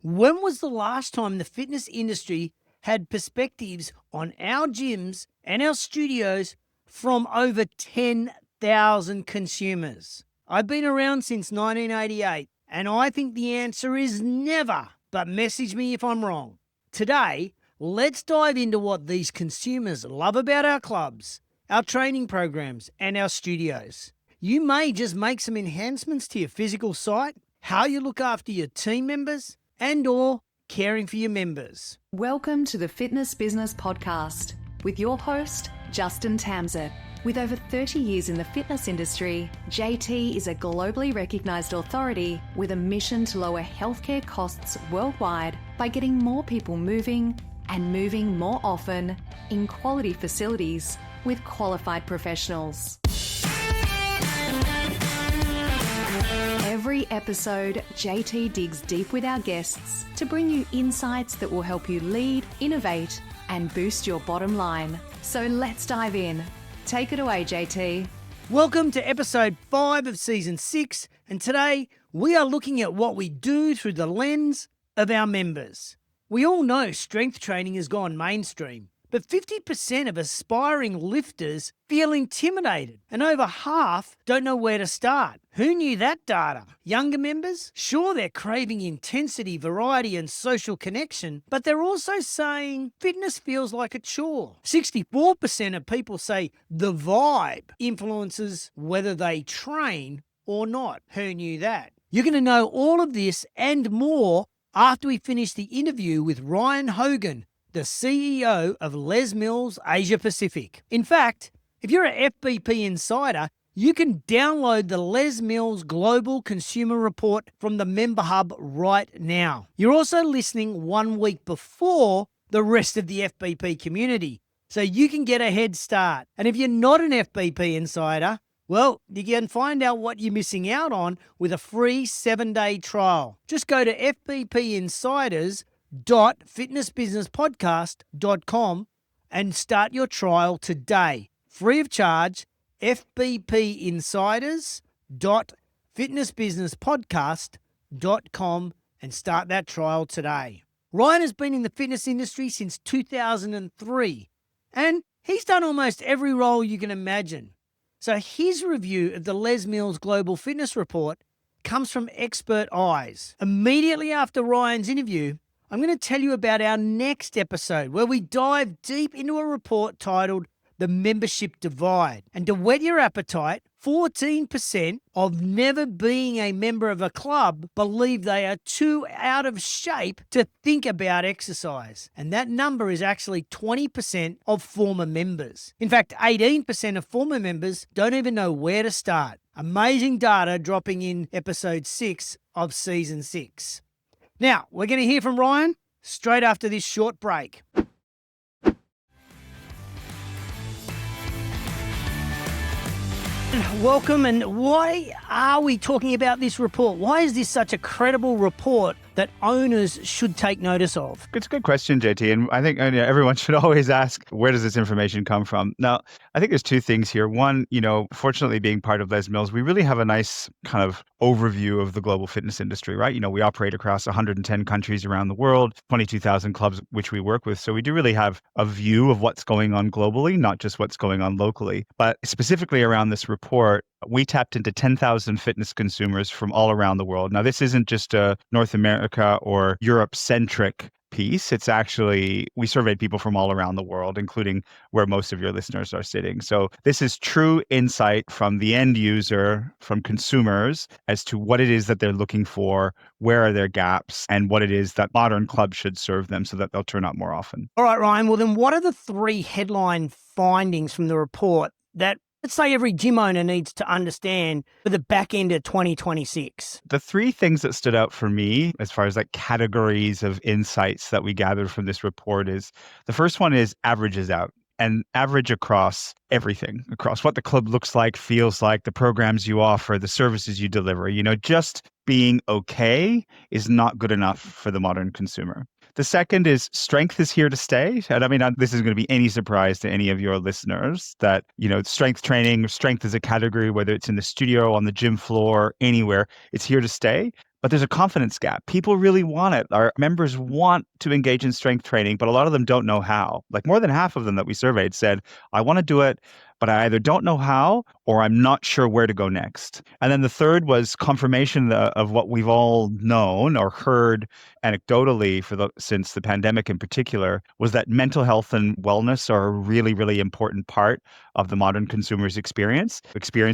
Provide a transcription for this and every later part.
When was the last time the fitness industry had perspectives on our gyms and our studios from over 10,000 consumers? I've been around since 1988, and I think the answer is never, but message me if I'm wrong. Today, let's dive into what these consumers love about our clubs, our training programs, and our studios. You may just make some enhancements to your physical site, how you look after your team members, and or caring for your members. Welcome to the Fitness Business Podcast with your host, Justin Tamzett. With over 30 years in the fitness industry, JT is a globally recognised authority with a mission to lower healthcare costs worldwide by getting more people moving and moving more often in quality facilities with qualified professionals. Every episode, JT digs deep with our guests to bring you insights that will help you lead, innovate, and boost your bottom line. So let's dive in. Take it away, JT. Welcome to episode 5 of season 6, and today we are looking at what we do through the lens of our members. We all know strength training has gone mainstream, but 50% of aspiring lifters feel intimidated, and over half don't know where to start. Who knew that data? Younger members? Sure, they're craving intensity, variety, and social connection, but they're also saying fitness feels like a chore. 64% of people say the vibe influences whether they train or not. Who knew that? You're going to know all of this and more after we finish the interview with Ryan Hogan, the CEO of Les Mills Asia Pacific. In fact, if you're an FBP Insider, you can download the Les Mills Global Consumer Report from the Member Hub right now. You're also listening 1 week before the rest of the FBP community, so you can get a head start. And if you're not an FBP Insider, well, you can find out what you're missing out on with a free 7-day trial. Just go to fbpinsiders.fitnessbusinesspodcast.com and start your trial today. Free of charge, fbpinsiders.fitnessbusinesspodcast.com and start that trial today. Ryan has been in the fitness industry since 2003, and he's done almost every role you can imagine. So his review of the Les Mills Global Fitness Report comes from expert eyes. Immediately after Ryan's interview, I'm going to tell you about our next episode where we dive deep into a report titled The Membership Divide. And to whet your appetite, 14% of never being a member of a club believe they are too out of shape to think about exercise. And that number is actually 20% of former members. In fact, 18% of former members don't even know where to start. Amazing data dropping in episode 6 of season 6. Now, we're going to hear from Ryan straight after this short break. Welcome, and why are we talking about this report? Why is this such a credible report that owners should take notice of? It's a good question, JT, and I think everyone should always ask, where does this information come from? Now, I think there's two things here. One, fortunately being part of Les Mills, we really have a nice kind of overview of the global fitness industry, right? We operate across 110 countries around the world, 22,000 clubs which we work with. So we do really have a view of what's going on globally, not just what's going on locally. But specifically around this report, we tapped into 10,000 fitness consumers from all around the world. Now, this isn't just a North America or Europe-centric piece. It's actually, we surveyed people from all around the world, including where most of your listeners are sitting. So this is true insight from the end user, from consumers, as to what it is that they're looking for, where are their gaps, and what it is that modern clubs should serve them so that they'll turn up more often. All right, Ryan. Well, then what are the 3 headline findings from the report that, let's say, every gym owner needs to understand for the back end of 2026? The 3 things that stood out for me as far as like categories of insights that we gathered from this report is, the first one is averages out. And average across everything, across what the club looks like, feels like, the programs you offer, the services you deliver. Just being okay is not good enough for the modern consumer. The second is strength is here to stay. And I mean, this isn't going to be any surprise to any of your listeners that, strength training, strength is a category, whether it's in the studio, on the gym floor, anywhere, it's here to stay. but there's a confidence gap. People really want it. Our members want to engage in strength training, but a lot of them don't know how. Like more than half of them that we surveyed said, I want to do it, but I either don't know how or I'm not sure where to go next. And then the third was confirmation of what we've all known or heard anecdotally since the pandemic in particular, was that mental health and wellness are a really, really important part of the modern consumer's experience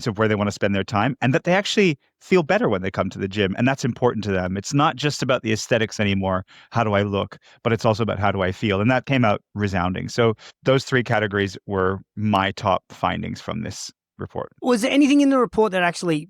of where they want to spend their time, and that they actually feel better when they come to the gym. And that's important to them. It's not just about the aesthetics anymore. How do I look? But it's also about how do I feel? And that came out resounding. So those three categories were my top findings from this report. Was there anything in the report that actually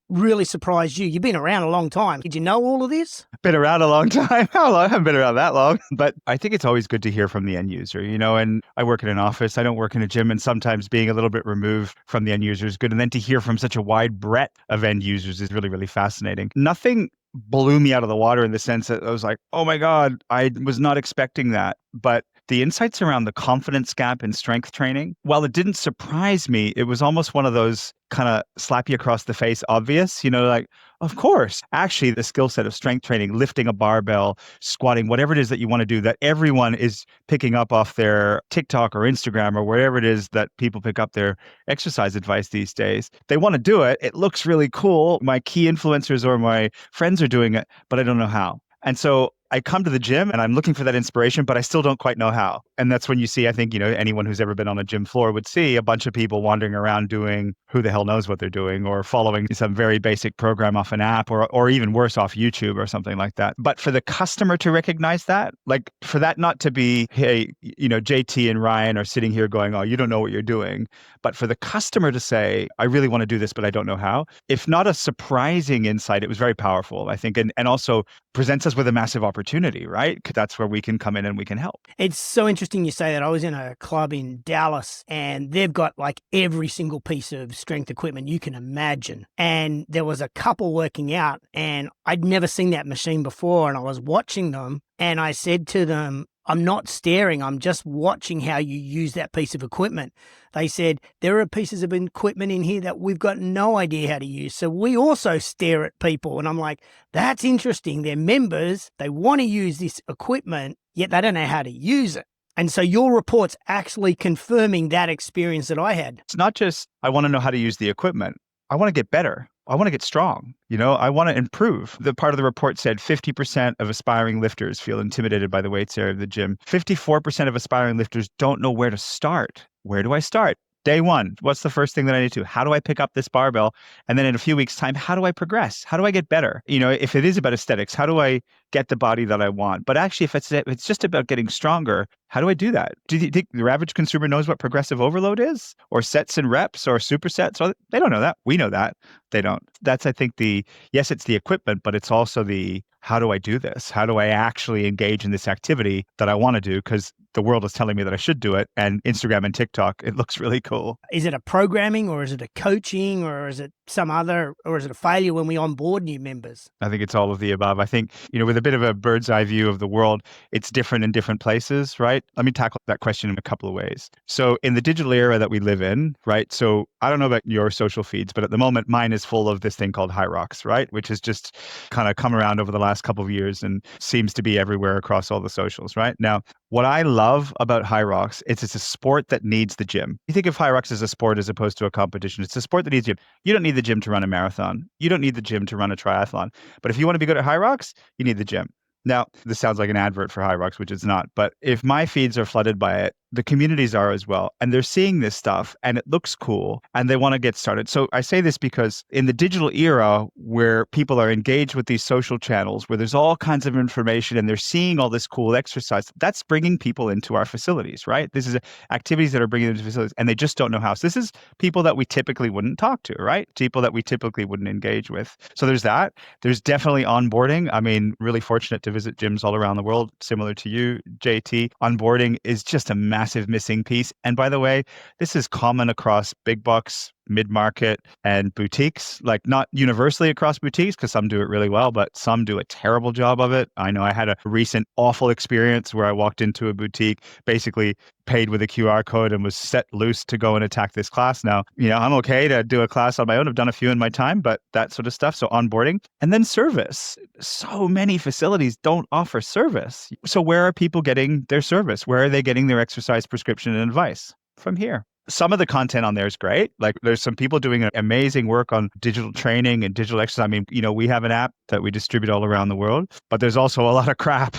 really surprised you? You've been around a long time. Did you know all of this? Been around a long time. How long? I haven't been around that long. But I think it's always good to hear from the end user, and I work in an office. I don't work in a gym, and sometimes being a little bit removed from the end user is good. And then to hear from such a wide breadth of end users is really, really fascinating. Nothing blew me out of the water in the sense that I was like, oh my God, I was not expecting that. But the insights around the confidence gap in strength training, while it didn't surprise me, it was almost one of those kind of slap you across the face obvious, like, of course, actually the skill set of strength training, lifting a barbell, squatting, whatever it is that you want to do, that everyone is picking up off their TikTok or Instagram or wherever it is that people pick up their exercise advice these days. They want to do it. It looks really cool. My key influencers or my friends are doing it, but I don't know how. And so I come to the gym and I'm looking for that inspiration, but I still don't quite know how. And that's when you see, I think, anyone who's ever been on a gym floor would see a bunch of people wandering around doing who the hell knows what they're doing, or following some very basic program off an app, or even worse, off YouTube or something like that. But for the customer to recognize that, like for that not to be, hey, JT and Ryan are sitting here going, oh, you don't know what you're doing. But for the customer to say, I really want to do this, but I don't know how. If not a surprising insight, it was very powerful, I think, and also presents us with a massive opportunity, right? Because that's where we can come in and we can help. It's so interesting you say that. I was in a club in Dallas and they've got like every single piece of strength equipment you can imagine. And there was a couple working out and I'd never seen that machine before, and I was watching them and I said to them, I'm not staring, I'm just watching how you use that piece of equipment. They said, there are pieces of equipment in here that we've got no idea how to use. So we also stare at people. And I'm like, that's interesting. They're members, they want to use this equipment, yet they don't know how to use it. And so your report's actually confirming that experience that I had. It's not just, I want to know how to use the equipment. I want to get better. I want to get strong. I want to improve. The part of the report said 50% of aspiring lifters feel intimidated by the weights area of the gym. 54% of aspiring lifters don't know where to start. Where do I start? Day one, what's the first thing that I need to do? How do I pick up this barbell? And then in a few weeks' time, how do I progress? How do I get better? If it is about aesthetics, how do I get the body that I want? But actually, if it's just about getting stronger, how do I do that? Do you think the average consumer knows what progressive overload is? Or sets and reps or supersets? Or they don't know that. We know that. They don't. That's, I think, yes, it's the equipment, but it's also how do I do this? How do I actually engage in this activity that I want to do? Because the world is telling me that I should do it. And Instagram and TikTok, it looks really cool. Is it a programming, or is it a coaching, or is it some other, or is it a failure when we onboard new members? I think it's all of the above. I think, with a bit of a bird's eye view of the world, it's different in different places, right? Let me tackle that question in a couple of ways. So in the digital era that we live in, right? So I don't know about your social feeds, but at the moment, mine is full of this thing called HYROX, right? Which has just kind of come around over the last couple of years and seems to be everywhere across all the socials, right? Now, what I love about HYROX is it's a sport that needs the gym. You think of HYROX as a sport as opposed to a competition. It's a sport that needs gym. You don't need the gym to run a marathon. You don't need the gym to run a triathlon. But if you want to be good at HYROX, you need the gym. Now, this sounds like an advert for HYROX, which it's not. But if my feeds are flooded by it, the communities are as well. And they're seeing this stuff and it looks cool and they want to get started. So I say this because in the digital era where people are engaged with these social channels, where there's all kinds of information and they're seeing all this cool exercise, that's bringing people into our facilities, right? This is activities that are bringing them to facilities and they just don't know how. So this is people that we typically wouldn't talk to, right? People that we typically wouldn't engage with. So there's that. There's definitely onboarding. I mean, really fortunate to visit gyms all around the world, similar to you, JT. Onboarding is just a massive missing piece. And by the way, this is common across big box mid-market and boutiques, like not universally across boutiques because some do it really well, but some do a terrible job of it. I know I had a recent awful experience where I walked into a boutique, basically paid with a QR code and was set loose to go and attack this class. Now, I'm okay to do a class on my own. I've done a few in my time, but that sort of stuff. So onboarding and then service. So many facilities don't offer service. So where are people getting their service? Where are they getting their exercise prescription and advice? From here. Some of the content on there is great. Like there's some people doing amazing work on digital training and digital exercise. I mean, we have an app that we distribute all around the world, but there's also a lot of crap,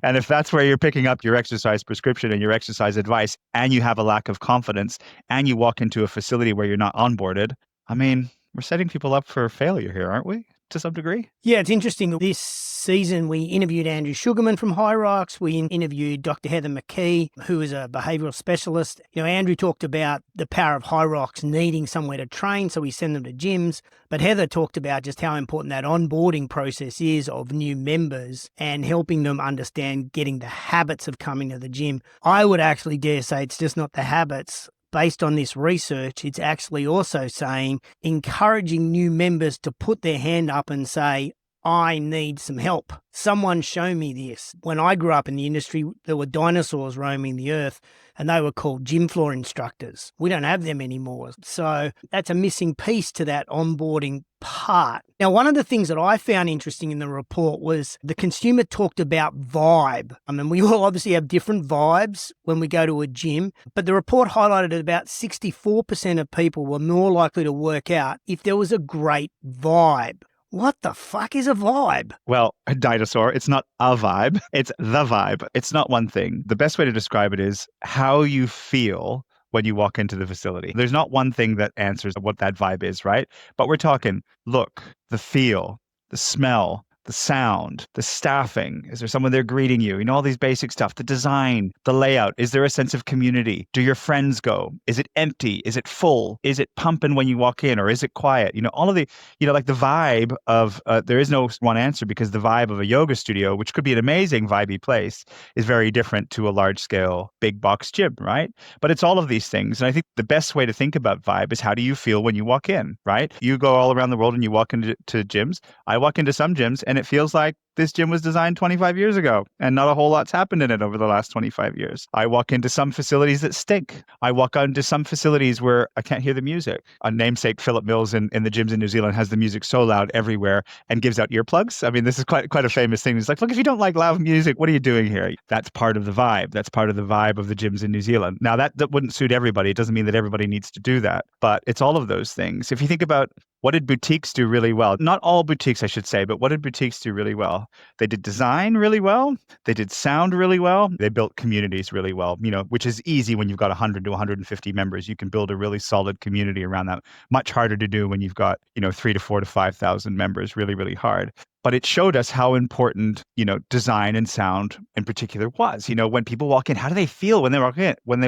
And if that's where you're picking up your exercise prescription and your exercise advice and you have a lack of confidence and you walk into a facility where you're not onboarded, I mean, we're setting people up for failure here, aren't we? To some degree. Yeah, it's interesting. This season, we interviewed Andrew Sugarman from HYROX. We interviewed Dr. Heather McKee, who is a behavioural specialist. Andrew talked about the power of HYROX needing somewhere to train, so we send them to gyms. But Heather talked about just how important that onboarding process is of new members and helping them understand getting the habits of coming to the gym. I would actually dare say it's just not the habits. Based on this research, it's actually also saying encouraging new members to put their hand up and say, I need some help. Someone show me this. When I grew up in the industry, there were dinosaurs roaming the earth and they were called gym floor instructors. We don't have them anymore. So that's a missing piece to that onboarding part. Now, one of the things that I found interesting in the report was the consumer talked about vibe. I mean, we all obviously have different vibes when we go to a gym, but the report highlighted that about 64% of people were more likely to work out if there was a great vibe. What the fuck is a vibe? Well, a dinosaur, it's not a vibe, it's the vibe. It's not one thing. The best way to describe it is how you feel when you walk into the facility. There's not one thing that answers what that vibe is, right? But we're talking look, the feel, the smell, the sound, the staffing. Is there someone there greeting you? All these basic stuff, the design, the layout. Is there a sense of community? Do your friends go? Is it empty? Is it full? Is it pumping when you walk in or is it quiet? All of the, like the vibe of, there is no one answer because the vibe of a yoga studio, which could be an amazing vibey place, is very different to a large scale big box gym, right? But it's all of these things. And I think the best way to think about vibe is how do you feel when you walk in, right? You go all around the world and you walk into gyms. I walk into some gyms and it feels like this gym was designed 25 years ago and not a whole lot's happened in it over the last 25 years. I walk into some facilities that stink. I walk into some facilities where I can't hear the music. A namesake Philip Mills in the gyms in New Zealand has the music so loud everywhere and gives out earplugs. I mean, this is quite a famous thing. It's like, look, if you don't like loud music, what are you doing here? That's part of the vibe. That's part of the vibe of the gyms in New Zealand. Now, that wouldn't suit everybody. It doesn't mean that everybody needs to do that, but it's all of those things. If you think about what did boutiques do really well? Not all boutiques, I should say, but what did boutiques do really well? They did design really well. They did sound really well. They built communities really well, which is easy when you've got 100 to 150 members. You can build a really solid community around that. Much harder to do when you've got, 3 to 4 to 5,000 members, really, really hard. But it showed us how important, design and sound in particular was. When people walk in, how do they feel when they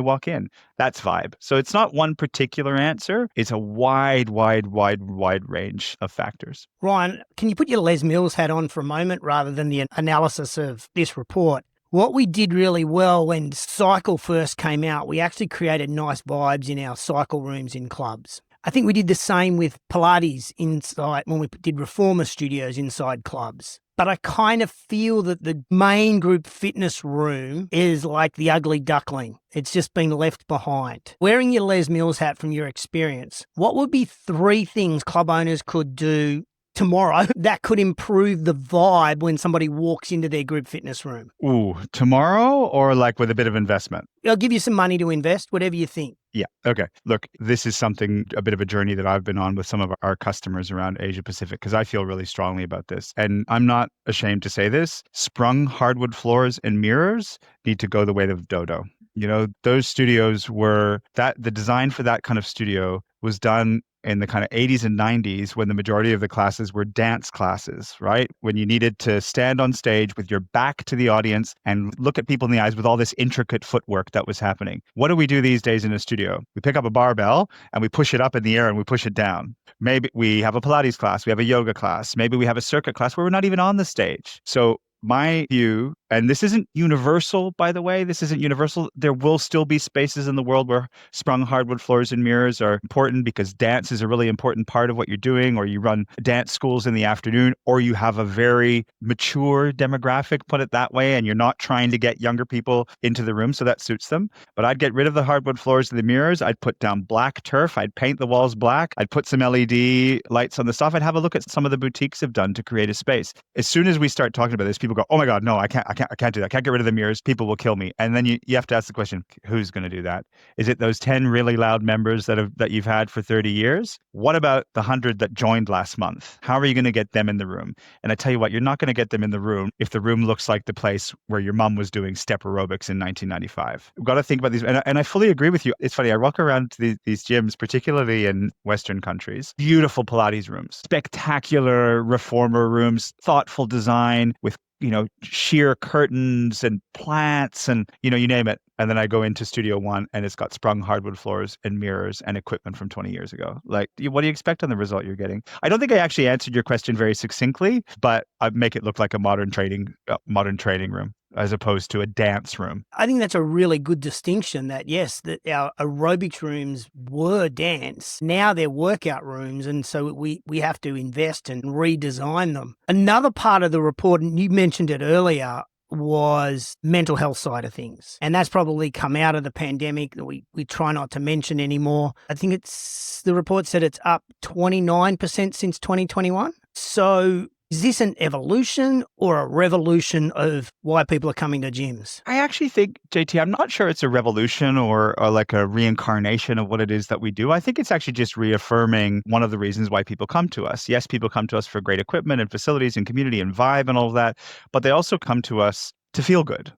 walk in? That's vibe. So it's not one particular answer. It's a wide range of factors. Ryan, can you put your Les Mills hat on for a moment rather than the analysis of this report? What we did really well when Cycle first came out, we actually created nice vibes in our cycle rooms in clubs. I think we did the same with Pilates inside when we did reformer studios inside clubs. But I kind of feel that the main group fitness room is like the ugly duckling. It's just been left behind. Wearing your Les Mills hat from your experience, what would be 3 things club owners could do tomorrow that could improve the vibe when somebody walks into their group fitness room? Ooh, tomorrow or like with a bit of investment? I'll give you some money to invest, whatever you think. Yeah. Okay. Look, this is a bit of a journey that I've been on with some of our customers around Asia Pacific because I feel really strongly about this. And I'm not ashamed to say this. Sprung hardwood floors and mirrors need to go the way of Dodo. Those studios the design for that kind of studio was done in the kind of 80s and 90s when the majority of the classes were dance classes, right? When you needed to stand on stage with your back to the audience and look at people in the eyes with all this intricate footwork that was happening. What do we do these days in a studio? We pick up a barbell and we push it up in the air and we push it down. Maybe we have a Pilates class, we have a yoga class, maybe we have a circuit class where we're not even on the stage. So my view And this isn't universal, by the way. This isn't universal. There will still be spaces in the world where sprung hardwood floors and mirrors are important because dance is a really important part of what you're doing, or you run dance schools in the afternoon, or you have a very mature demographic, put it that way, and you're not trying to get younger people into the room, so that suits them. But I'd get rid of the hardwood floors and the mirrors. I'd put down black turf. I'd paint the walls black. I'd put some LED lights on the stuff. I'd have a look at some of the boutiques have done to create a space. As soon as we start talking about this, people go, "Oh my God, no, I can't do that. I can't get rid of the mirrors. People will kill me." And then you have to ask the question, who's going to do that? Is it those 10 really loud members that you've had for 30 years? What about the 100 that joined last month? How are you going to get them in the room? And I tell you what, you're not going to get them in the room if the room looks like the place where your mom was doing step aerobics in 1995. We've got to think about these. And I fully agree with you. It's funny. I walk around to these gyms, particularly in Western countries, beautiful Pilates rooms, spectacular reformer rooms, thoughtful design with sheer curtains and plants and, you name it. And then I go into Studio One and it's got sprung hardwood floors and mirrors and equipment from 20 years ago. Like, what do you expect on the result you're getting? I don't think I actually answered your question very succinctly, but I make it look like a modern training room as opposed to a dance room. I think that's a really good distinction that, yes, that our aerobics rooms were dance. Now they're workout rooms. And so we have to invest and redesign them. Another part of the report, and you mentioned it earlier, was mental health side of things. And that's probably come out of the pandemic that we try not to mention anymore. I think the report said it's up 29% since 2021. So is this an evolution or a revolution of why people are coming to gyms? I actually think, JT, I'm not sure it's a revolution or like a reincarnation of what it is that we do. I think it's actually just reaffirming one of the reasons why people come to us. Yes, people come to us for great equipment and facilities and community and vibe and all of that, but they also come to us to feel good.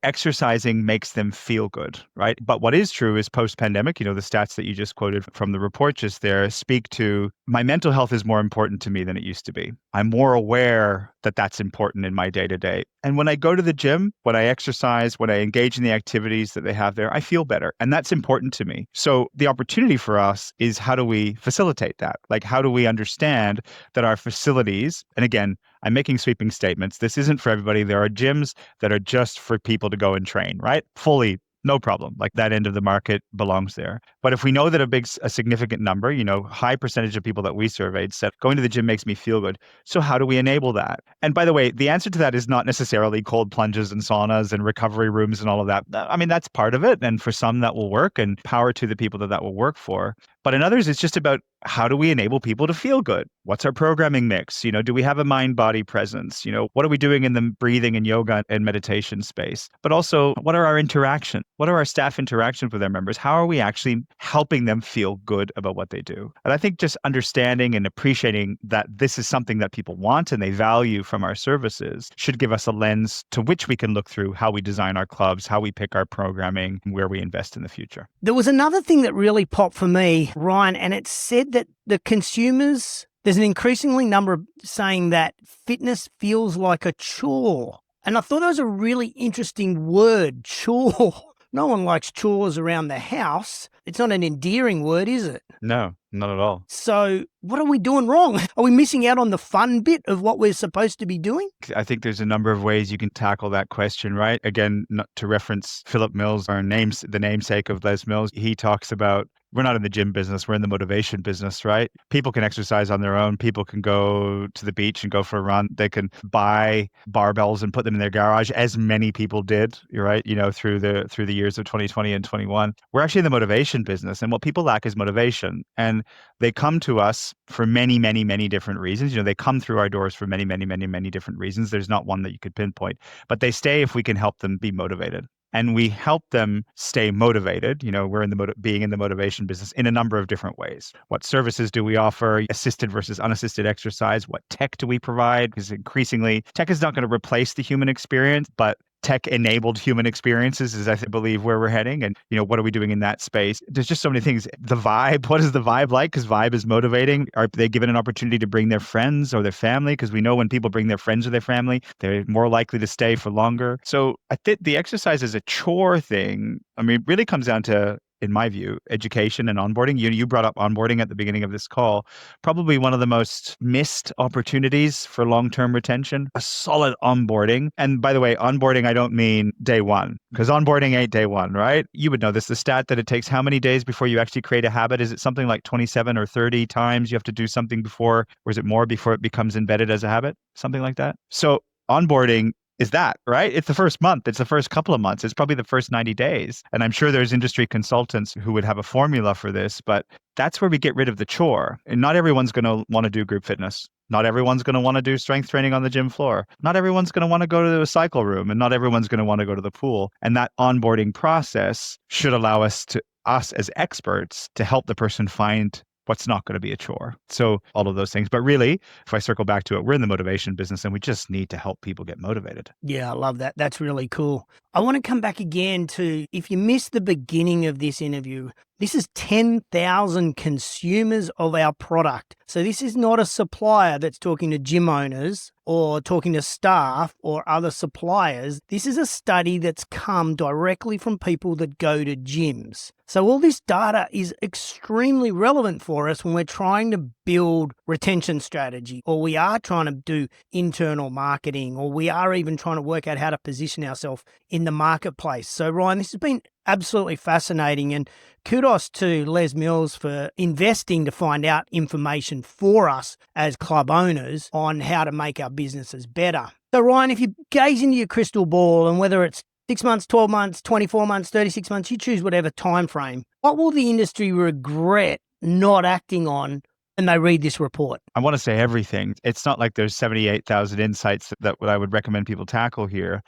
Exercising makes them feel good, right? But what is true is post-pandemic, the stats that you just quoted from the report just there speak to my mental health is more important to me than it used to be. I'm more aware that that's important in my day-to-day. And when I go to the gym, when I exercise, when I engage in the activities that they have there, I feel better. And that's important to me. So the opportunity for us is, how do we facilitate that? Like, how do we understand that our facilities, and again, I'm making sweeping statements. This isn't for everybody. There are gyms that are just for people to go and train, right? Fully, no problem. Like, that end of the market belongs there. But if we know that a significant number, high percentage of people that we surveyed said, going to the gym makes me feel good. So how do we enable that? And by the way, the answer to that is not necessarily cold plunges and saunas and recovery rooms and all of that. I mean, that's part of it. And for some that will work, and power to the people that will work for. But in others, it's just about, how do we enable people to feel good? What's our programming mix? Do we have a mind-body presence? What are we doing in the breathing and yoga and meditation space? But also, what are our interactions? What are our staff interactions with their members? How are we actually helping them feel good about what they do? And I think just understanding and appreciating that this is something that people want and they value from our services should give us a lens to which we can look through how we design our clubs, how we pick our programming, and where we invest in the future. There was another thing that really popped for me, Ryan, and it said that the consumers, there's an increasingly number saying that fitness feels like a chore. And I thought that was a really interesting word, chore. No one likes chores around the house. It's not an endearing word, is it? No, not at all. So what are we doing wrong? Are we missing out on the fun bit of what we're supposed to be doing? I think there's a number of ways you can tackle that question, right? Again, not to reference Philip Mills, the namesake of Les Mills, he talks about, we're not in the gym business, we're in the motivation business, right? People can exercise on their own. People can go to the beach and go for a run. They can buy barbells and put them in their garage, as many people did, right? Through the years of 2020 and 21. We're actually in the motivation business, and what people lack is motivation. And they come to us for many, many, many different reasons. They come through our doors for many, many, many, many different reasons. There's not one that you could pinpoint, but they stay if we can help them be motivated. And we help them stay motivated. We're in being in the motivation business in a number of different ways. What services do we offer? Assisted versus unassisted exercise. What tech do we provide? Because increasingly, tech is not going to replace the human experience, but tech-enabled human experiences is, I believe, where we're heading. And, what are we doing in that space? There's just so many things. The vibe, what is the vibe like? Because vibe is motivating. Are they given an opportunity to bring their friends or their family? Because we know when people bring their friends or their family, they're more likely to stay for longer. So I think the exercise as a chore thing, really comes down to in my view, education and onboarding. You brought up onboarding at the beginning of this call. Probably one of the most missed opportunities for long-term retention, a solid onboarding. And by the way, onboarding, I don't mean day one, because onboarding ain't day one, right? You would know this, the stat that it takes how many days before you actually create a habit? Is it something like 27 or 30 times you have to do something before, or is it more before it becomes embedded as a habit? Something like that. So onboarding is that, right? It's the first month. It's the first couple of months. It's probably the first 90 days. And I'm sure there's industry consultants who would have a formula for this, but that's where we get rid of the chore. And not everyone's going to want to do group fitness. Not everyone's going to want to do strength training on the gym floor. Not everyone's going to want to go to a cycle room, and not everyone's going to want to go to the pool. And that onboarding process should allow us as experts to help the person find what's not going to be a chore. So all of those things. But really, if I circle back to it, we're in the motivation business and we just need to help people get motivated. Yeah, I love that. That's really cool. I want to come back again to, if you missed the beginning of this interview, this is 10,000 consumers of our product. So this is not a supplier that's talking to gym owners or talking to staff or other suppliers. This is a study that's come directly from people that go to gyms. So all this data is extremely relevant for us when we're trying to build retention strategy, or we are trying to do internal marketing, or we are even trying to work out how to position ourselves in the marketplace. So Ryan, this has been absolutely fascinating, and kudos to Les Mills for investing to find out information for us as club owners on how to make our businesses better. So Ryan, if you gaze into your crystal ball, and whether it's 6 months, 12 months, 24 months, 36 months, you choose whatever time frame, what will the industry regret not acting on when they read this report? I want to say everything. It's not like there's 78,000 insights that I would recommend people tackle here.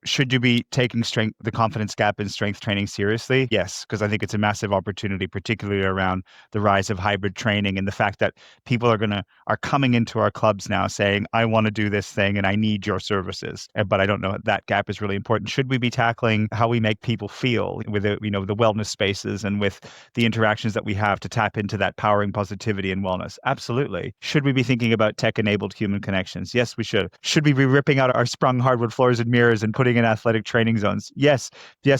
Should you be taking the confidence gap in strength training seriously? Yes, because I think it's a massive opportunity, particularly around the rise of hybrid training and the fact that people are coming into our clubs now saying, I want to do this thing and I need your services. But I don't know, that gap is really important. Should we be tackling how we make people feel with the wellness spaces and with the interactions that we have to tap into that powering positivity and wellness? Absolutely. Should we be thinking about tech-enabled human connections? Yes, we should. Should we be ripping out our sprung hardwood floors and mirrors and putting in athletic training zones? Yes,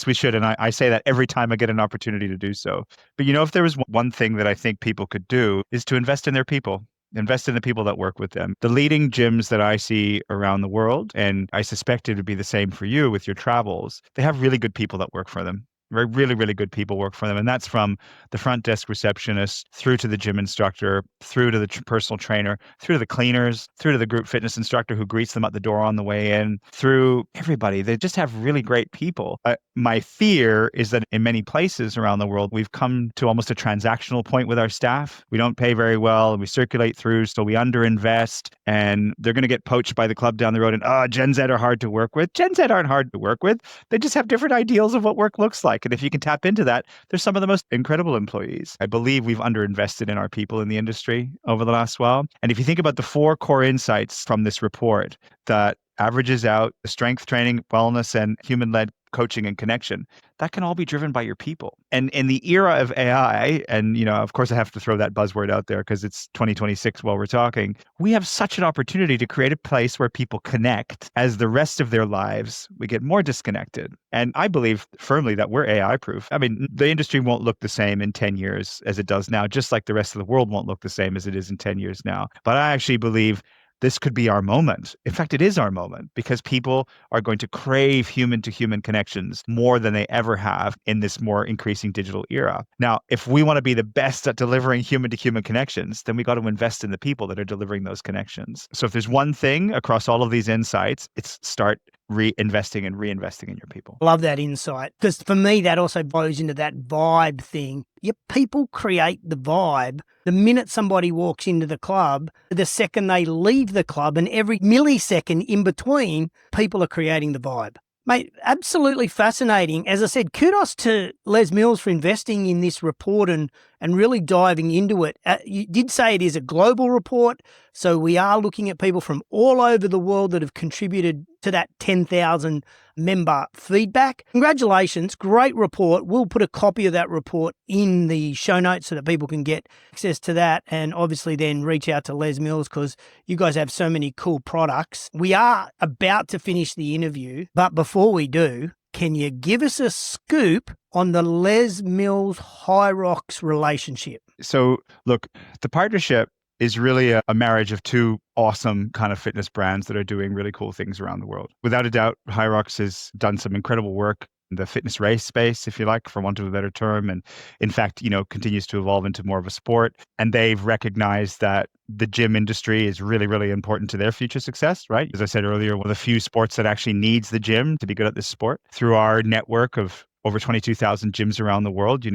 we should. And I say that every time I get an opportunity to do so. But if there was one thing that I think people could do is to invest in their people. Invest in the people that work with them. The leading gyms that I see around the world, and I suspect it would be the same for you with your travels, they have really good people that work for them. Really, really good people work for them. And that's from the front desk receptionist through to the gym instructor, through to the personal trainer, through to the cleaners, through to the group fitness instructor who greets them at the door on the way in, through everybody. They just have really great people. My fear is that in many places around the world, we've come to almost a transactional point with our staff. We don't pay very well, and we circulate through, so we underinvest, and they're going to get poached by the club down the road. And Gen Z are hard to work with. Gen Z aren't hard to work with. They just have different ideals of what work looks like. And if you can tap into that, there's some of the most incredible employees. I believe we've underinvested in our people in the industry over the last while. And if you think about the 4 core insights from this report that averages out strength training, wellness, and human-led coaching and connection, that can all be driven by your people. And in the era of AI, and of course I have to throw that buzzword out there because it's 2026 while we're talking, we have such an opportunity to create a place where people connect as the rest of their lives we get more disconnected. And I believe firmly that we're AI proof. I mean, the industry won't look the same in 10 years as it does now, just like the rest of the world won't look the same as it is in 10 years now. But I actually believe this could be our moment. In fact, it is our moment because people are going to crave human-to-human connections more than they ever have in this more increasing digital era. Now, if we want to be the best at delivering human-to-human connections, then we got to invest in the people that are delivering those connections. So if there's one thing across all of these insights, it's start reinvesting in your people. Love that insight, because for me, that also goes into that vibe thing. Your people create the vibe. The minute somebody walks into the club, the second they leave the club, and every millisecond in between, people are creating the vibe. Mate, absolutely fascinating. As I said, kudos to Les Mills for investing in this report and really diving into it. You did say it is a global report, so we are looking at people from all over the world that have contributed to that 10,000 member feedback. Congratulations, great report. We'll put a copy of that report in the show notes so that people can get access to that, and obviously then reach out to Les Mills because you guys have so many cool products. We are about to finish the interview, but before we do, can you give us a scoop on the Les Mills HYROX relationship? So look, the partnership is really a marriage of two awesome kind of fitness brands that are doing really cool things around the world. Without a doubt, HYROX has done some incredible work in the fitness race space, if you like, for want of a better term. And in fact, continues to evolve into more of a sport. And they've recognized that the gym industry is really, really important to their future success, right? As I said earlier, one of the few sports that actually needs the gym to be good at this sport. Through our network of over 22,000 gyms around the world,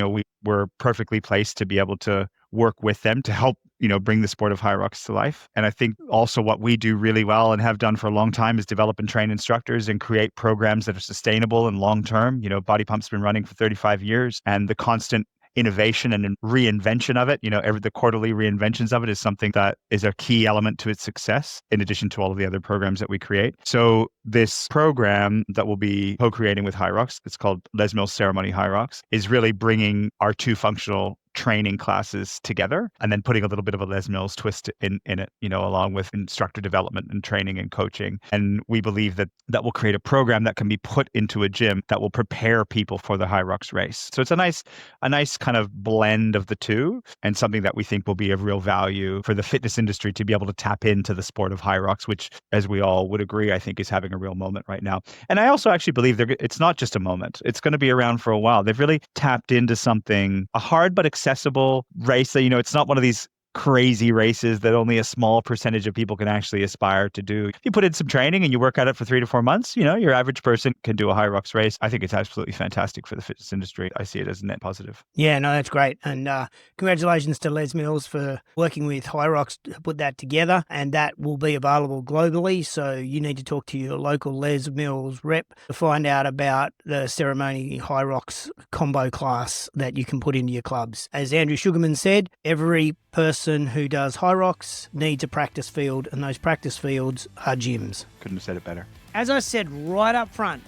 we're perfectly placed to be able to work with them to help, bring the sport of HYROX to life. And I think also what we do really well and have done for a long time is develop and train instructors and create programs that are sustainable and long-term. Body Pump's been running for 35 years, and the constant innovation and reinvention of it, the quarterly reinventions of it is something that is a key element to its success, in addition to all of the other programs that we create. So this program that we'll be co-creating with HYROX, it's called Les Mills Ceremony HYROX, is really bringing our two functional training classes together and then putting a little bit of a Les Mills twist in it, along with instructor development and training and coaching. And we believe that will create a program that can be put into a gym that will prepare people for the HYROX race. So it's a nice kind of blend of the two, and something that we think will be of real value for the fitness industry to be able to tap into the sport of HYROX, which, as we all would agree, I think is having a real moment right now. And I also actually believe it's not just a moment. It's going to be around for a while. They've really tapped into something, a hard but accessible race that, it's not one of these crazy races that only a small percentage of people can actually aspire to do. If you put in some training and you work at it for 3 to 4 months, your average person can do a HYROX race. I think it's absolutely fantastic for the fitness industry. I see it as a net positive. Yeah, no, that's great. And congratulations to Les Mills for working with HYROX to put that together. And that will be available globally. So you need to talk to your local Les Mills rep to find out about the Ceremony HYROX combo class that you can put into your clubs. As Andrew Sugarman said, every person who does HYROX needs a practice field, and those practice fields are gyms. Couldn't have said it better. As I said right up front,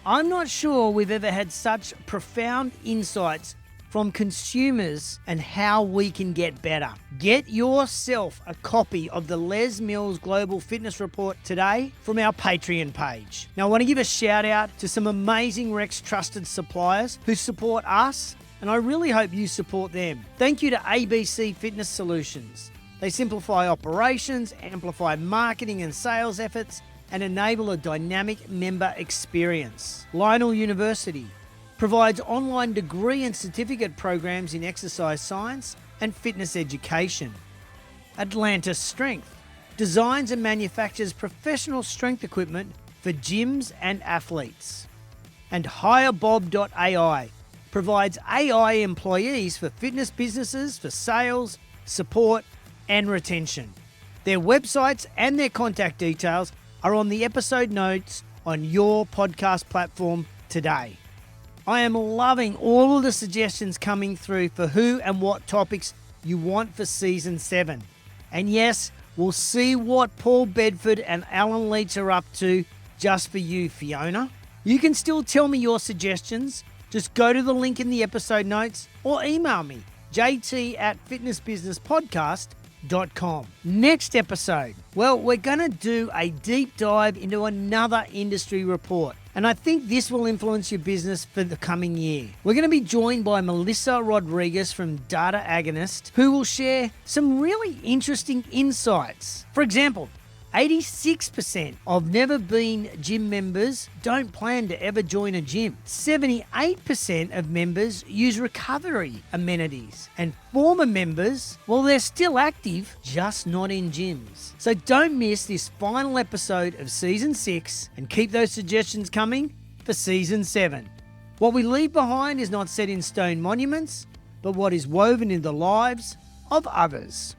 I'm not sure we've ever had such profound insights from consumers and how we can get better. Get yourself a copy of the Les Mills Global Fitness Report today from our Patreon page. Now, I want to give a shout out to some amazing Rex trusted suppliers who support us, and I really hope you support them. Thank you to ABC Fitness Solutions. They simplify operations, amplify marketing and sales efforts, and enable a dynamic member experience. Lionel University provides online degree and certificate programs in exercise science and fitness education. Atlantis Strength designs and manufactures professional strength equipment for gyms and athletes. And HireBob.ai provides AI employees for fitness businesses for sales, support, and retention. Their websites and their contact details are on the episode notes on your podcast platform today. I am loving all of the suggestions coming through for who and what topics you want for Season 7. And yes, we'll see what Paul Bedford and Alan Leach are up to just for you, Fiona. You can still tell me your suggestions. Just go to the link in the episode notes or email me, jt@fitnessbusinesspodcast.com. Next episode, well, we're going to do a deep dive into another industry report. And I think this will influence your business for the coming year. We're going to be joined by Melissa Rodriguez from Data Agonist, who will share some really interesting insights. For example, 86% of never been gym members don't plan to ever join a gym. 78% of members use recovery amenities. And former members, well, they're still active, just not in gyms. So don't miss this final episode of Season 6 and keep those suggestions coming for Season 7. What we leave behind is not set in stone monuments, but what is woven in the lives of others.